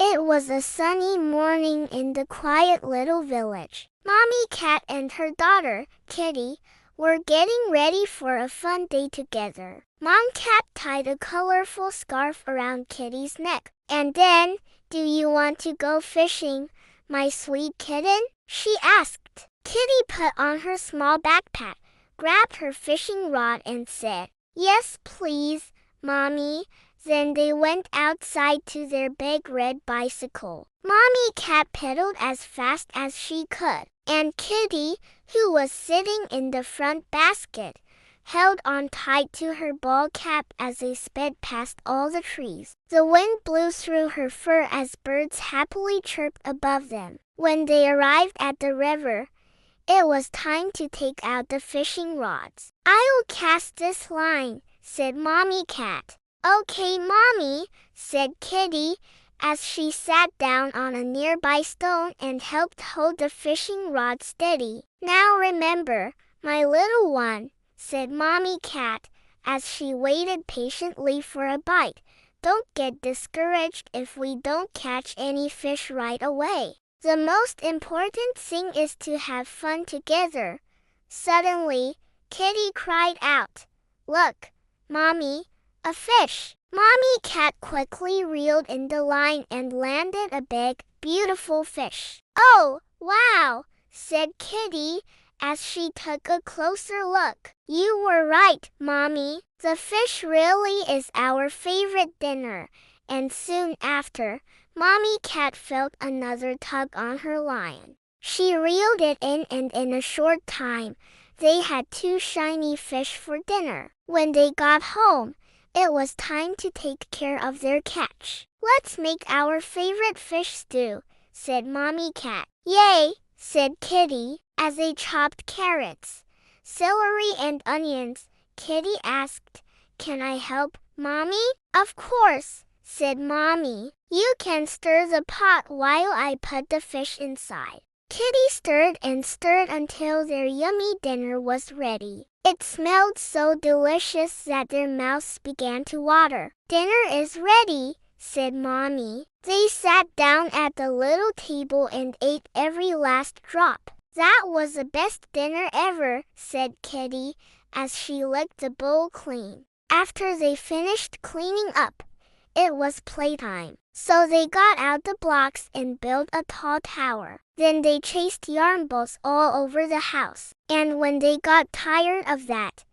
It was a sunny morning in the quiet little village. Mommy Cat and her daughter, Kitty, were getting ready for a fun day together. Mom Cat tied a colorful scarf around Kitty's neck. And then, "Do you want to go fishing, my sweet kitten?" she asked. Kitty put on her small backpack, grabbed her fishing rod and said, "Yes, please, Mommy." Then they went outside to their big red bicycle. Mommy Cat pedaled as fast as she could, and Kitty, who was sitting in the front basket, held on tight to her ball cap as they sped past all the trees. The wind blew through her fur as birds happily chirped above them. When they arrived at the river, it was time to take out the fishing rods. "I'll cast this line," said Mommy Cat. "Okay, Mommy," said Kitty, as she sat down on a nearby stone and helped hold the fishing rod steady. "Now remember, my little one," said Mommy Cat, as she waited patiently for a bite, "don't get discouraged if we don't catch any fish right away. The most important thing is to have fun together." Suddenly, Kitty cried out, "Look, Mommy! A fish!" Mommy Cat quickly reeled in the line and landed a big, beautiful fish. "Oh, wow!" said Kitty, as she took a closer look. "You were right, Mommy. The fish really is our favorite dinner." And soon after, Mommy Cat felt another tug on her line. She reeled it in, and in a short time, they had 2 shiny fish for dinner. When they got home, it was time to take care of their catch. "Let's make our favorite fish stew," said Mommy Cat. "Yay!" said Kitty, as they chopped carrots, celery and onions. Kitty asked, "Can I help, Mommy?" "Of course," said Mommy. "You can stir the pot while I put the fish inside." Kitty stirred and stirred until their yummy dinner was ready. It smelled so delicious that their mouths began to water. "Dinner is ready," said Mommy. They sat down at the little table and ate every last drop. "That was the best dinner ever," said Kitty, as she licked the bowl clean. After they finished cleaning up, it was playtime. So they got out the blocks and built a tall tower. Then they chased yarn balls all over the house. And when they got tired of that,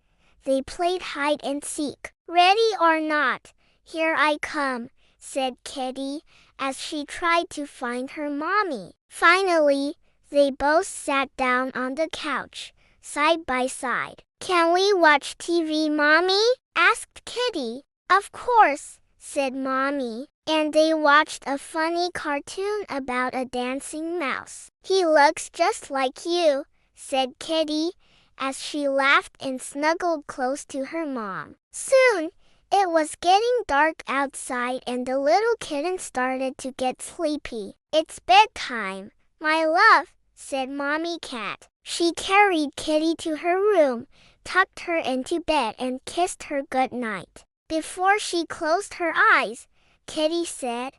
they played hide and seek. "Ready or not, here I come," said Kitty, as she tried to find her mommy. Finally, they both sat down on the couch, side by side. "Can we watch TV, Mommy?" asked Kitty. "Of course," said Mommy. And they watched a funny cartoon about a dancing mouse. "He looks just like you," said Kitty, as she laughed and snuggled close to her mom. Soon, it was getting dark outside and the little kitten started to get sleepy. "It's bedtime, my love," said Mommy Cat. She carried Kitty to her room, tucked her into bed and kissed her good night. Before she closed her eyes, Kitty said,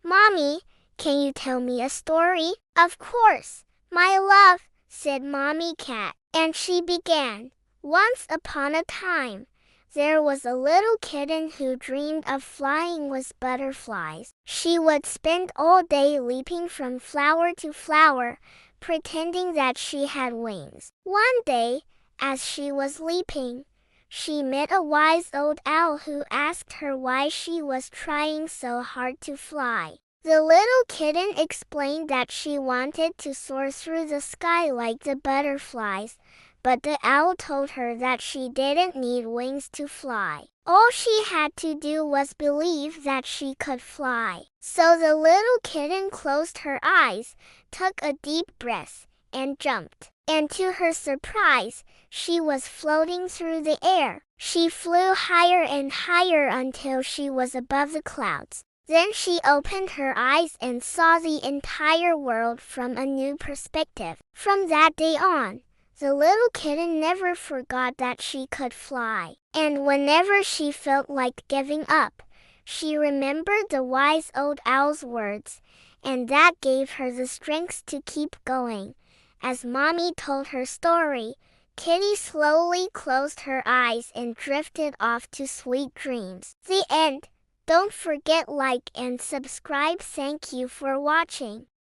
"Mommy, can you tell me a story?" "Of course, my love," said Mommy Cat. And she began. "Once upon a time, there was a little kitten who dreamed of flying with butterflies. She would spend all day leaping from flower to flower, pretending that she had wings. One day, as she was leaping, she met a wise old owl who asked her why she was trying so hard to fly. The little kitten explained that she wanted to soar through the sky like the butterflies, but the owl told her that she didn't need wings to fly. All she had to do was believe that she could fly. So the little kitten closed her eyes, took a deep breath, and jumped. And to her surprise, she was floating through the air. She flew higher and higher until she was above the clouds. Then she opened her eyes and saw the entire world from a new perspective. From that day on, the little kitten never forgot that she could fly. And whenever she felt like giving up, She remembered the wise old owl's words, and that gave her the strength to keep going. As Mommy told her story, Kitty slowly closed her eyes and drifted off to sweet dreams. The end. Don't forget like and subscribe. Thank you for watching.